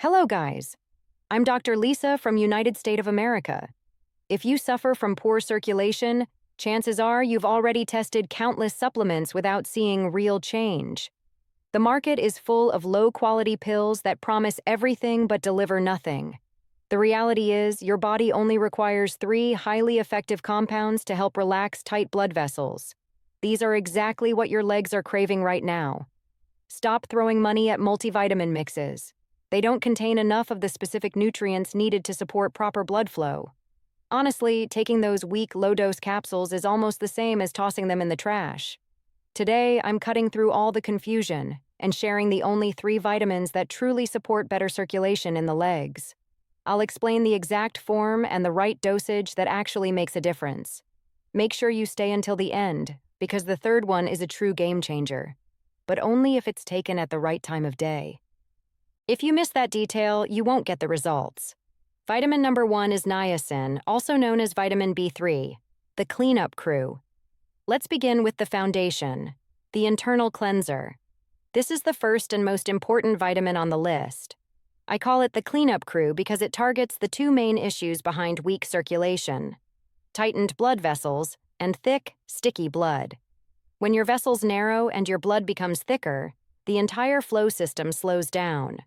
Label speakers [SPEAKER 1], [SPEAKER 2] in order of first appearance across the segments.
[SPEAKER 1] Hello, guys. I'm Dr. Lisa from United States of America. If you suffer from poor circulation, chances are you've already tested countless supplements without seeing real change. The market is full of low-quality pills that promise everything but deliver nothing. The reality is, your body only requires 3 highly effective compounds to help relax tight blood vessels. These are exactly what your legs are craving right now. Stop throwing money at multivitamin mixes. They don't contain enough of the specific nutrients needed to support proper blood flow. Honestly, taking those weak, low-dose capsules is almost the same as tossing them in the trash. Today, I'm cutting through all the confusion and sharing the only 3 vitamins that truly support better circulation in the legs. I'll explain the exact form and the right dosage that actually makes a difference. Make sure you stay until the end, because the third one is a true game changer, but only if it's taken at the right time of day. If you miss that detail, you won't get the results. Vitamin number 1 is niacin, also known as vitamin B3, the cleanup crew. Let's begin with the foundation, the internal cleanser. This is the first and most important vitamin on the list. I call it the cleanup crew because it targets the 2 main issues behind weak circulation: tightened blood vessels and thick, sticky blood. When your vessels narrow and your blood becomes thicker, the entire flow system slows down.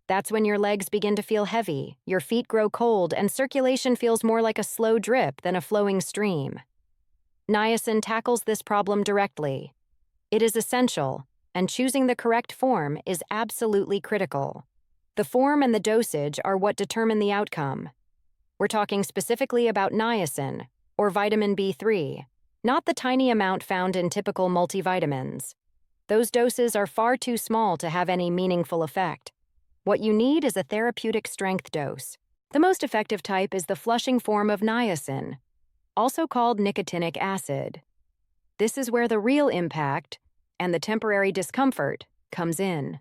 [SPEAKER 1] That's when your legs begin to feel heavy, your feet grow cold, and circulation feels more like a slow drip than a flowing stream. Niacin tackles this problem directly. It is essential, and choosing the correct form is absolutely critical. The form and the dosage are what determine the outcome. We're talking specifically about niacin, or vitamin B3, not the tiny amount found in typical multivitamins. Those doses are far too small to have any meaningful effect. What you need is a therapeutic strength dose. The most effective type is the flushing form of niacin, also called nicotinic acid. This is where the real impact and the temporary discomfort comes in.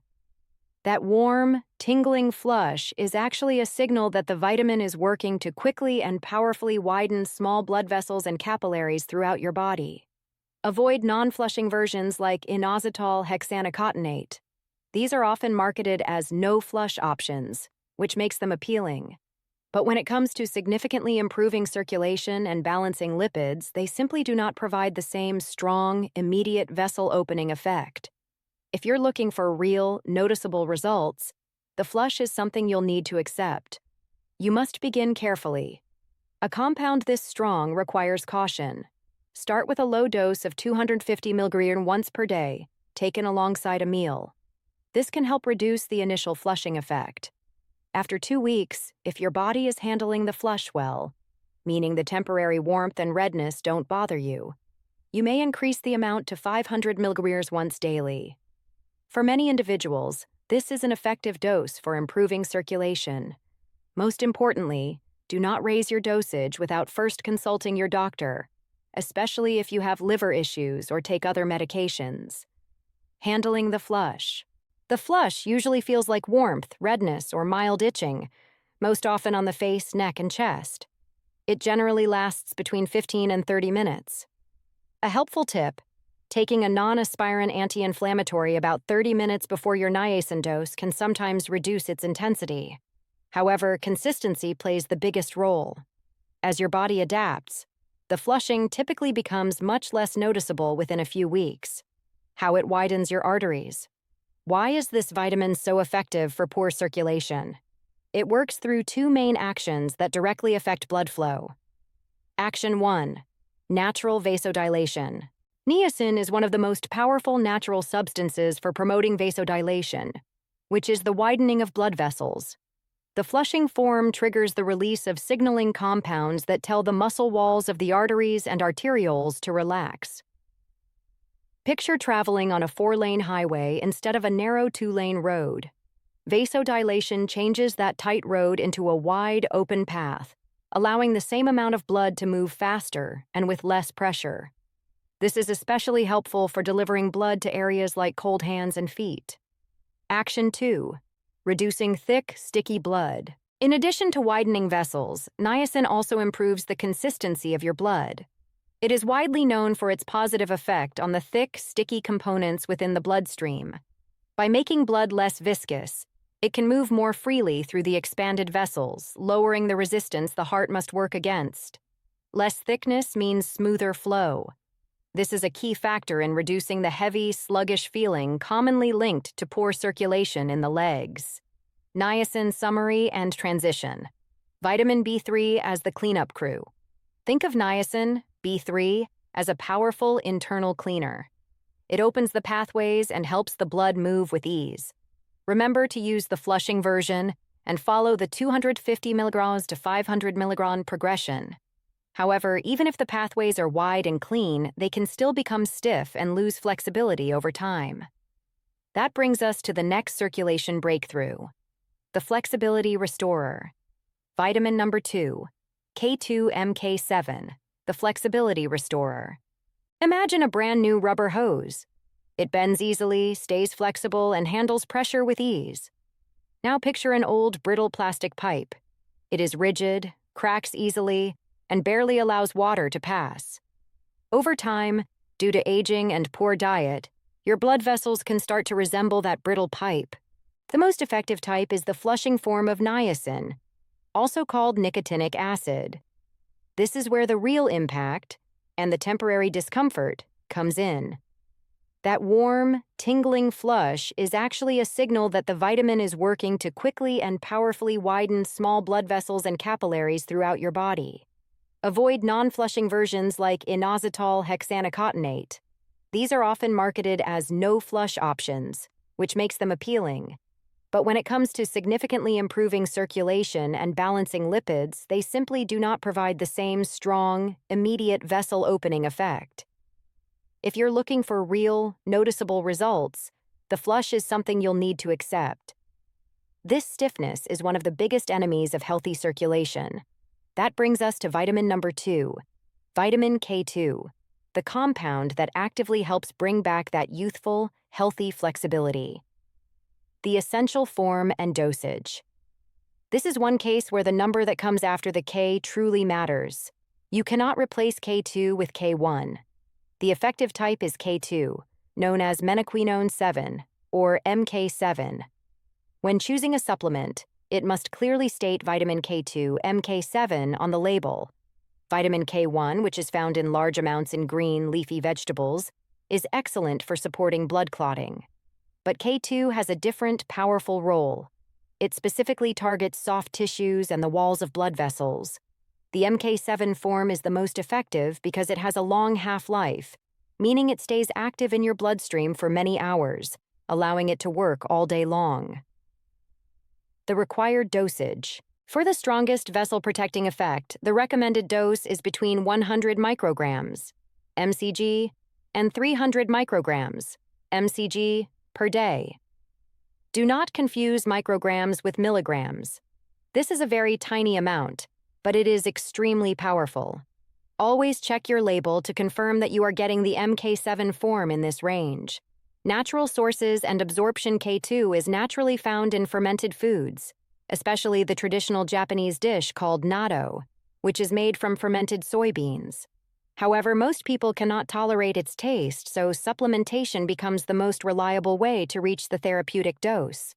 [SPEAKER 1] That warm, tingling flush is actually a signal that the vitamin is working to quickly and powerfully widen small blood vessels and capillaries throughout your body. Avoid non-flushing versions like inositol hexanocotinate. These are often marketed as no-flush options, which makes them appealing. But when it comes to significantly improving circulation and balancing lipids, they simply do not provide the same strong, immediate vessel-opening effect. If you're looking for real, noticeable results, the flush is something you'll need to accept. You must begin carefully. A compound this strong requires caution. Start with a low dose of 250 mg once per day, taken alongside a meal. This can help reduce the initial flushing effect. After 2 weeks, if your body is handling the flush well, meaning the temporary warmth and redness don't bother you, you may increase the amount to 500 mg once daily. For many individuals, this is an effective dose for improving circulation. Most importantly, do not raise your dosage without first consulting your doctor, especially if you have liver issues or take other medications. Handling the flush. The flush usually feels like warmth, redness, or mild itching, most often on the face, neck, and chest. It generally lasts between 15 and 30 minutes. A helpful tip: taking a non-aspirant anti-inflammatory about 30 minutes before your niacin dose can sometimes reduce its intensity. However, consistency plays the biggest role. As your body adapts, the flushing typically becomes much less noticeable within a few weeks. How it widens your arteries. Why is this vitamin so effective for poor circulation? It works through 2 main actions that directly affect blood flow. Action 1. Natural vasodilation. Niacin is one of the most powerful natural substances for promoting vasodilation, which is the widening of blood vessels. The flushing form triggers the release of signaling compounds that tell the muscle walls of the arteries and arterioles to relax. Picture traveling on a 4-lane highway instead of a narrow 2-lane road. Vasodilation changes that tight road into a wide, open path, allowing the same amount of blood to move faster and with less pressure. This is especially helpful for delivering blood to areas like cold hands and feet. Action 2. Reducing thick, sticky blood. In addition to widening vessels, niacin also improves the consistency of your blood. It is widely known for its positive effect on the thick, sticky components within the bloodstream. By making blood less viscous, It can move more freely through the expanded vessels, lowering the resistance the heart must work against. Less thickness means smoother flow. This is a key factor in reducing the heavy, sluggish feeling commonly linked to poor circulation in the legs. Niacin summary and transition. Vitamin B3 as the cleanup crew. Think of niacin, B3, as a powerful internal cleaner. It opens the pathways and helps the blood move with ease. Remember to use the flushing version and follow the 250 mg to 500 mg progression. However, even if the pathways are wide and clean, they can still become stiff and lose flexibility over time. That brings us to the next circulation breakthrough, the flexibility restorer. Vitamin number 2, K2MK7, the flexibility restorer. Imagine a brand new rubber hose. It bends easily, stays flexible, and handles pressure with ease. Now picture an old, brittle plastic pipe. It is rigid, cracks easily, and barely allows water to pass. Over time, due to aging and poor diet, your blood vessels can start to resemble that brittle pipe. The most effective type is the flushing form of niacin, also called nicotinic acid. This is where the real impact and the temporary discomfort comes in. That warm, tingling flush is actually a signal that the vitamin is working to quickly and powerfully widen small blood vessels and capillaries throughout your body. Avoid non-flushing versions like inositol hexanocatonate. These are often marketed as no-flush options, which makes them appealing. But when it comes to significantly improving circulation and balancing lipids, they simply do not provide the same strong, immediate vessel opening effect. If you're looking for real, noticeable results, the flush is something you'll need to accept. This stiffness is one of the biggest enemies of healthy circulation. That brings us to vitamin number 2, vitamin K2, the compound that actively helps bring back that youthful, healthy flexibility. The essential form and dosage. This is one case where the number that comes after the K truly matters. You cannot replace K2 with K1. The effective type is K2, known as menaquinone 7, or MK7. When choosing a supplement, it must clearly state vitamin K2, MK7 on the label. Vitamin K1, which is found in large amounts in green, leafy vegetables, is excellent for supporting blood clotting. But K2 has a different, powerful role. It specifically targets soft tissues and the walls of blood vessels. The MK7 form is the most effective because it has a long half-life, meaning it stays active in your bloodstream for many hours, allowing it to work all day long. The required dosage. For the strongest vessel-protecting effect, the recommended dose is between 100 micrograms, mcg, and 300 micrograms, mcg, per day. Do not confuse micrograms with milligrams. This is a very tiny amount, but it is extremely powerful. Always check your label to confirm that you are getting the MK7 form in this range. Natural sources and absorption K2 is naturally found in fermented foods, especially the traditional Japanese dish called natto, which is made from fermented soybeans. However, most people cannot tolerate its taste, so supplementation becomes the most reliable way to reach the therapeutic dose.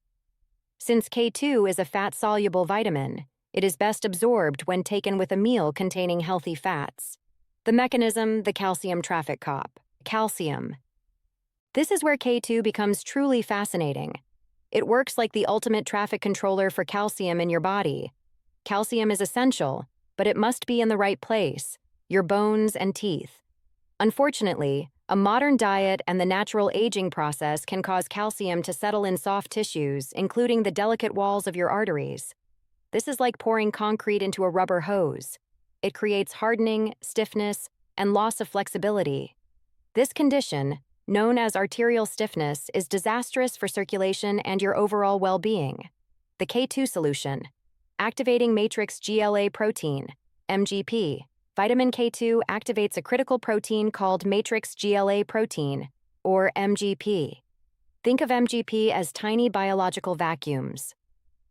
[SPEAKER 1] Since K2 is a fat-soluble vitamin, it is best absorbed when taken with a meal containing healthy fats. The mechanism, the calcium traffic cop. Calcium. This is where K2 becomes truly fascinating. It works like the ultimate traffic controller for calcium in your body. Calcium is essential, but it must be in the right place, your bones and teeth. Unfortunately, a modern diet and the natural aging process can cause calcium to settle in soft tissues, including the delicate walls of your arteries. This is like pouring concrete into a rubber hose. It creates hardening, stiffness, and loss of flexibility. This condition, known as arterial stiffness, is disastrous for circulation and your overall well-being. The K2 solution. Activating matrix GLA protein, MGP. Vitamin K2 activates a critical protein called matrix GLA protein, or MGP. Think of MGP as tiny biological vacuums.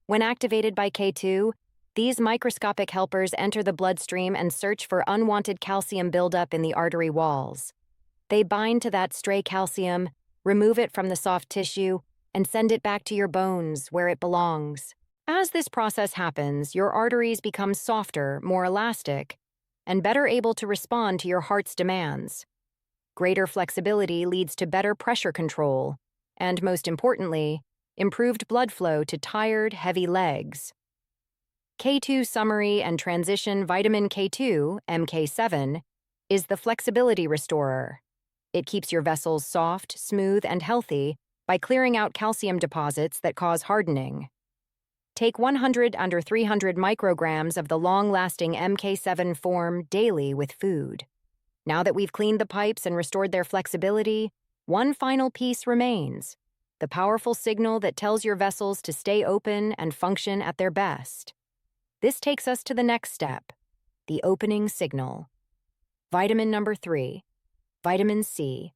[SPEAKER 1] When activated by K2, these microscopic helpers enter the bloodstream and search for unwanted calcium buildup in the artery walls. They bind to that stray calcium, remove it from the soft tissue, and send it back to your bones where it belongs. As this process happens, your arteries become softer, more elastic, and better able to respond to your heart's demands. Greater flexibility leads to better pressure control, and most importantly, improved blood flow to tired, heavy legs. K2 Summary and Transition Vitamin K2, MK7, is the flexibility restorer. It keeps your vessels soft, smooth, and healthy by clearing out calcium deposits that cause hardening. Take 100 under 300 micrograms of the long-lasting MK7 form daily with food. Now that we've cleaned the pipes and restored their flexibility, one final piece remains: the powerful signal that tells your vessels to stay open and function at their best. This takes us to the next step, the opening signal. Vitamin number 3, vitamin C,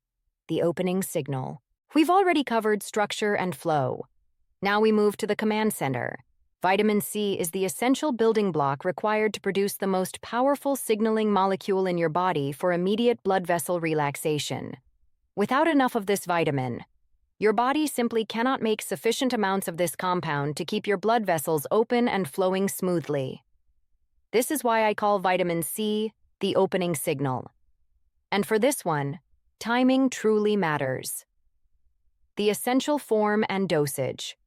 [SPEAKER 1] the opening signal. We've already covered structure and flow. Now we move to the command center. Vitamin C is the essential building block required to produce the most powerful signaling molecule in your body for immediate blood vessel relaxation. Without enough of this vitamin, your body simply cannot make sufficient amounts of this compound to keep your blood vessels open and flowing smoothly. This is why I call vitamin C the opening signal. And for this one, timing truly matters. The essential form and dosage.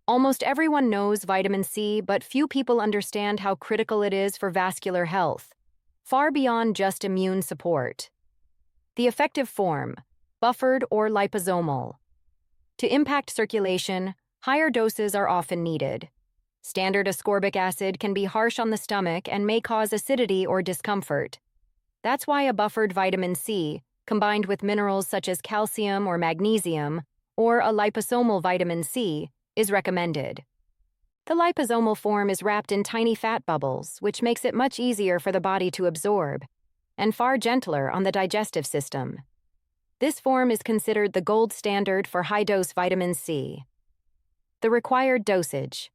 [SPEAKER 1] Almost everyone knows vitamin C, but few people understand how critical it is for vascular health, far beyond just immune support. The effective form, buffered or liposomal. To impact circulation, higher doses are often needed. Standard ascorbic acid can be harsh on the stomach and may cause acidity or discomfort. That's why a buffered vitamin C, combined with minerals such as calcium or magnesium, or a liposomal vitamin C, is recommended. The liposomal form is wrapped in tiny fat bubbles, which makes it much easier for the body to absorb, and far gentler on the digestive system. This form is considered the gold standard for high-dose vitamin C. The required dosage.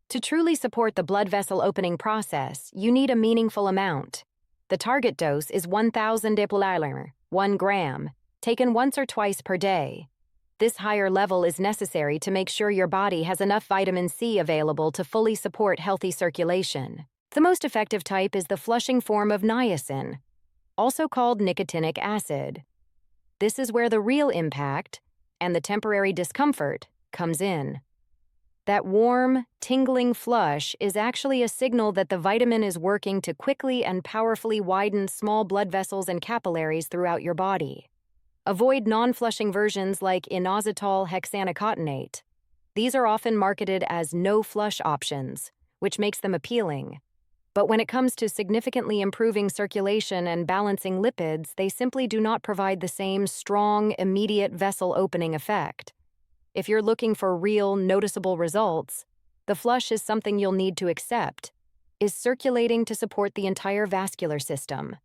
[SPEAKER 1] To truly support the blood vessel opening process, you need a meaningful amount. The target dose is 1,000 ml, 1 gram, taken once or twice per day. This higher level is necessary to make sure your body has enough vitamin C available to fully support healthy circulation. The most effective type is the flushing form of niacin, also called nicotinic acid. This is where the real impact and the temporary discomfort comes in. That warm, tingling flush is actually a signal that the vitamin is working to quickly and powerfully widen small blood vessels and capillaries throughout your body. Avoid non-flushing versions like inositol hexanocatonate. These are often marketed as no-flush options, which makes them appealing. But when it comes to significantly improving circulation and balancing lipids, they simply do not provide the same strong, immediate vessel opening effect. If you're looking for real, noticeable results, the flush is something you'll need to accept, is circulating to support the entire vascular system.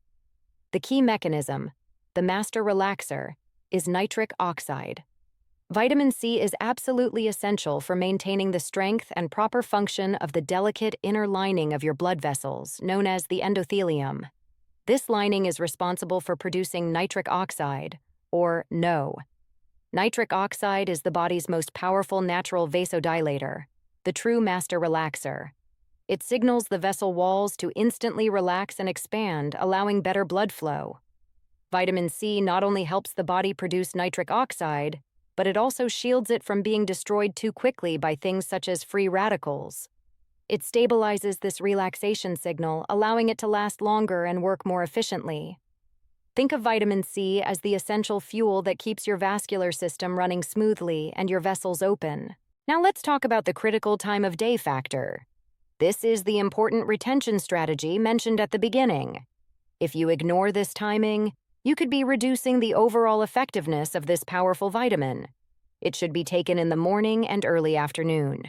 [SPEAKER 1] The key mechanism, the master relaxer, is nitric oxide. Vitamin C is absolutely essential for maintaining the strength and proper function of the delicate inner lining of your blood vessels, known as the endothelium. This lining is responsible for producing nitric oxide, or NO. Nitric oxide is the body's most powerful natural vasodilator, the true master relaxer. It signals the vessel walls to instantly relax and expand, allowing better blood flow. Vitamin C not only helps the body produce nitric oxide, but it also shields it from being destroyed too quickly by things such as free radicals. It stabilizes this relaxation signal, allowing it to last longer and work more efficiently. Think of vitamin C as the essential fuel that keeps your vascular system running smoothly and your vessels open. Now let's talk about the critical time of day factor. This is the important retention strategy mentioned at the beginning. If you ignore this timing, you could be reducing the overall effectiveness of this powerful vitamin. It should be taken in the morning and early afternoon.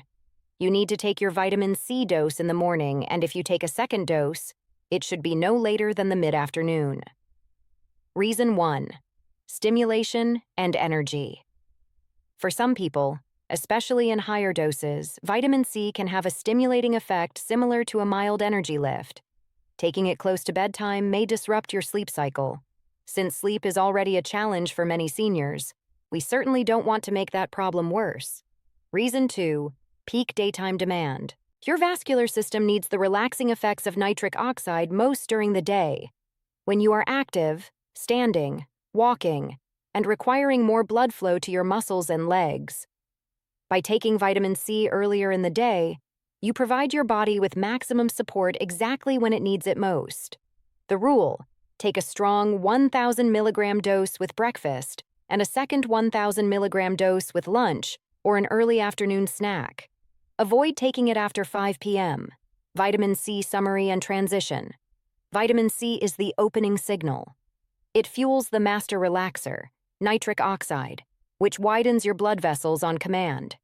[SPEAKER 1] You need to take your vitamin C dose in the morning, and if you take a second dose, it should be no later than the mid-afternoon. Reason 1: stimulation and energy. For some people, especially in higher doses, vitamin C can have a stimulating effect similar to a mild energy lift. Taking it close to bedtime may disrupt your sleep cycle. Since sleep is already a challenge for many seniors, We certainly don't want to make that problem worse. Reason 2, peak daytime demand. Your vascular system needs the relaxing effects of nitric oxide most during the day, when you are active, standing, walking, and requiring more blood flow to your muscles and legs. By taking vitamin C earlier in the day, you provide your body with maximum support exactly when it needs it most. The rule: take a strong 1,000 milligram dose with breakfast and a second 1,000 milligram dose with lunch or an early afternoon snack. Avoid taking it after 5 p.m. Vitamin C summary and transition. Vitamin C is the opening signal. It fuels the master relaxer, nitric oxide, which widens your blood vessels on command.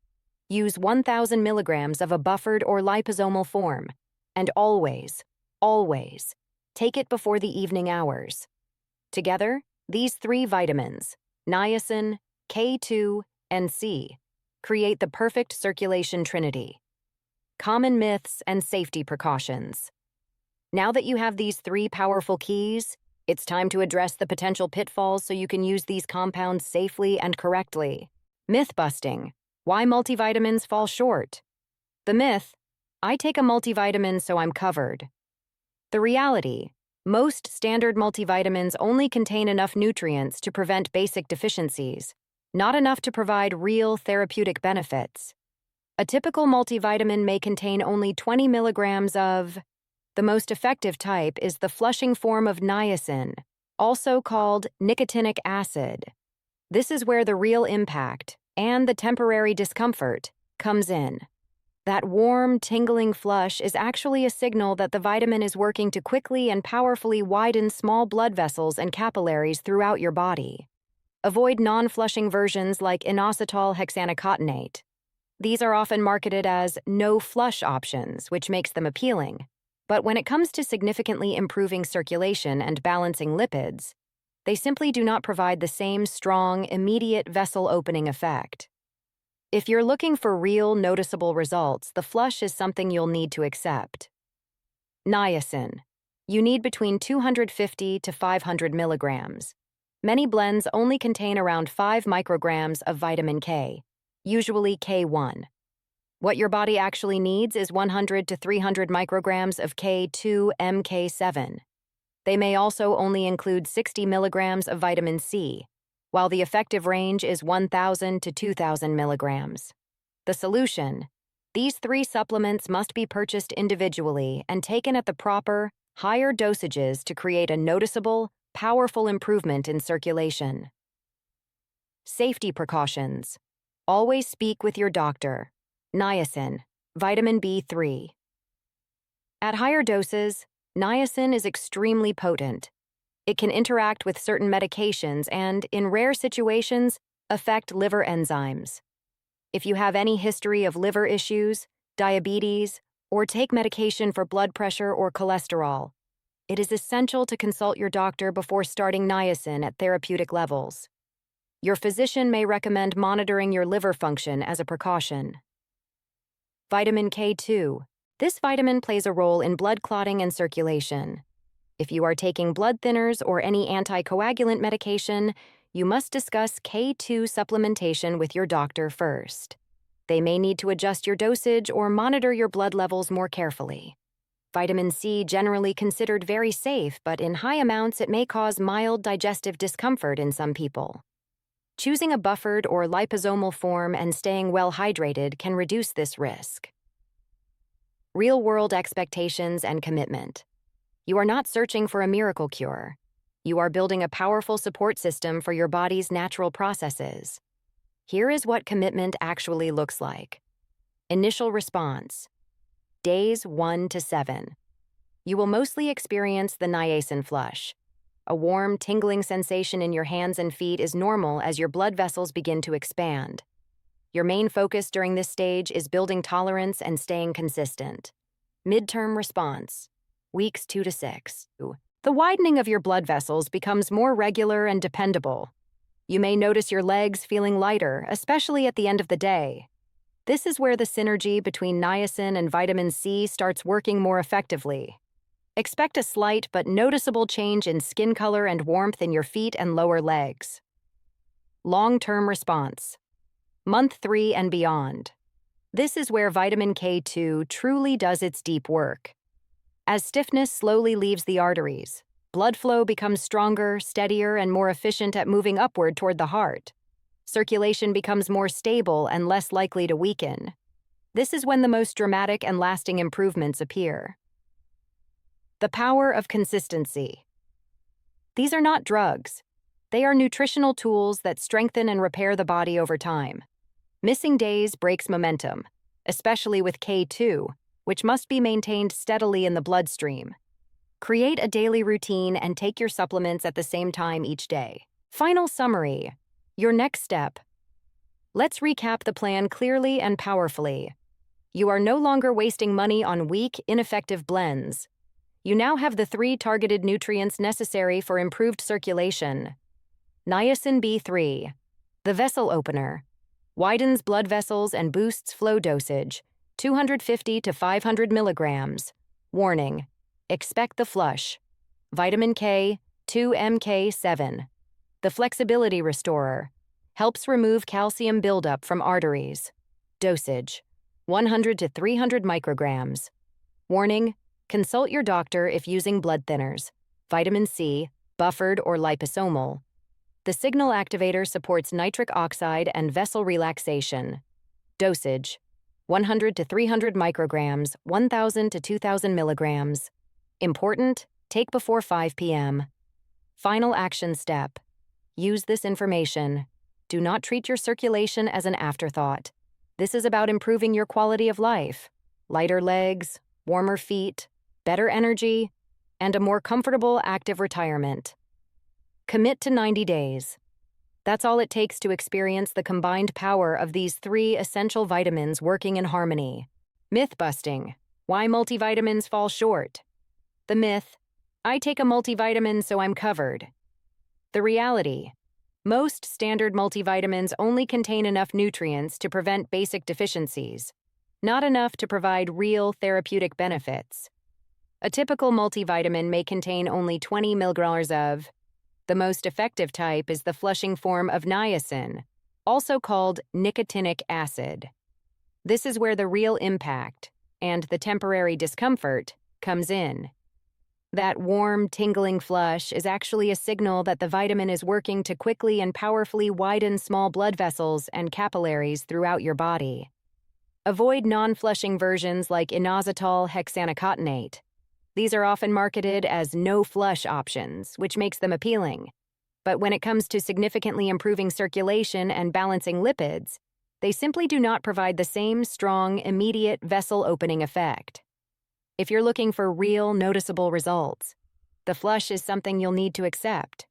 [SPEAKER 1] Use 1,000 milligrams of a buffered or liposomal form, and always, always, take it before the evening hours. Together, these 3 vitamins, niacin, K2, and C, create the perfect circulation trinity. Common myths and safety precautions. Now that you have these 3 powerful keys, it's time to address the potential pitfalls so you can use these compounds safely and correctly. Myth busting. Why multivitamins fall short. The myth: I take a multivitamin so I'm covered. The reality: most standard multivitamins only contain enough nutrients to prevent basic deficiencies, not enough to provide real therapeutic benefits. A typical multivitamin may contain only 20 milligrams of. The most effective type is the flushing form of niacin, also called nicotinic acid. This is where the real impact, and the temporary discomfort, comes in. That warm, tingling flush is actually a signal that the vitamin is working to quickly and powerfully widen small blood vessels and capillaries throughout your body. Avoid non-flushing versions like inositol hexanocatonate. These are often marketed as no-flush options, which makes them appealing. But when it comes to significantly improving circulation and balancing lipids, they simply do not provide the same strong, immediate vessel-opening effect. If you're looking for real, noticeable results, the flush is something you'll need to accept. Niacin. You need between 250 to 500 milligrams. Many blends only contain around 5 micrograms of vitamin K, usually K1. What your body actually needs is 100 to 300 micrograms of K2 MK7. They may also only include 60 milligrams of vitamin C, while the effective range is 1,000 to 2,000 milligrams. The solution: these 3 supplements must be purchased individually and taken at the proper, higher dosages to create a noticeable, powerful improvement in circulation. Safety precautions. Always speak with your doctor. Niacin, vitamin B3. At higher doses, niacin is extremely potent. It can interact with certain medications and, in rare situations, affect liver enzymes. If you have any history of liver issues, diabetes, or take medication for blood pressure or cholesterol, it is essential to consult your doctor before starting niacin at therapeutic levels. Your physician may recommend monitoring your liver function as a precaution. Vitamin K2. This vitamin plays a role in blood clotting and circulation. If you are taking blood thinners or any anticoagulant medication, you must discuss K2 supplementation with your doctor first. They may need to adjust your dosage or monitor your blood levels more carefully. Vitamin C generally considered very safe, but in high amounts it may cause mild digestive discomfort in some people. Choosing a buffered or liposomal form and staying well hydrated can reduce this risk. Real-world expectations and commitment. You are not searching for a miracle cure. You are building a powerful support system for your body's natural processes. Here is what commitment actually looks like. Initial response. Days 1 to 7. You will mostly experience the niacin flush. A warm, tingling sensation in your hands and feet is normal as your blood vessels begin to expand. Your main focus during this stage is building tolerance and staying consistent. Midterm response. Weeks 2 to 6. The widening of your blood vessels becomes more regular and dependable. You may notice your legs feeling lighter, especially at the end of the day. This is where the synergy between niacin and vitamin C starts working more effectively. Expect a slight but noticeable change in skin color and warmth in your feet and lower legs. Long-term response. Month 3 and beyond. This is where vitamin K2 truly does its deep work. As stiffness slowly leaves the arteries, blood flow becomes stronger, steadier, and more efficient at moving upward toward the heart. Circulation becomes more stable and less likely to weaken. This is when the most dramatic and lasting improvements appear. The power of consistency. These are not drugs. They are nutritional tools that strengthen and repair the body over time. Missing days breaks momentum, especially with K2, which must be maintained steadily in the bloodstream. Create a daily routine and take your supplements at the same time each day. Final summary. Your next step. Let's recap the plan clearly and powerfully. You are no longer wasting money on weak, ineffective blends. You now have the 3 targeted nutrients necessary for improved circulation. Niacin B3, the vessel opener, widens blood vessels and boosts flow dosage, 250 to 500 milligrams. Warning, expect the flush. Vitamin K, 2mk7, the flexibility restorer, helps remove calcium buildup from arteries. Dosage, 100 to 300 micrograms. Warning, consult your doctor if using blood thinners. Vitamin C, buffered or liposomal. The signal activator supports nitric oxide and vessel relaxation. Dosage, 100 to 300 micrograms, 1,000 to 2,000 milligrams. Important, take before 5 p.m. Final action step. Use this information. Do not treat your circulation as an afterthought. This is about improving your quality of life. Lighter legs, warmer feet, better energy, and a more comfortable, active retirement. Commit to 90 days. That's all it takes to experience the combined power of these 3 essential vitamins working in harmony. Myth busting. Why multivitamins fall short. The myth, I take a multivitamin so I'm covered. The reality, most standard multivitamins only contain enough nutrients to prevent basic deficiencies, not enough to provide real therapeutic benefits. A typical multivitamin may contain only 20 milligrams of. The most effective type is the flushing form of niacin, also called nicotinic acid. This is where the real impact, and the temporary discomfort, comes in. That warm, tingling flush is actually a signal that the vitamin is working to quickly and powerfully widen small blood vessels and capillaries throughout your body. Avoid non-flushing versions like inositol hexanocontinate. These are often marketed as no-flush options, which makes them appealing. But when it comes to significantly improving circulation and balancing lipids, they simply do not provide the same strong, immediate vessel-opening effect. If you're looking for real, noticeable results, the flush is something you'll need to accept.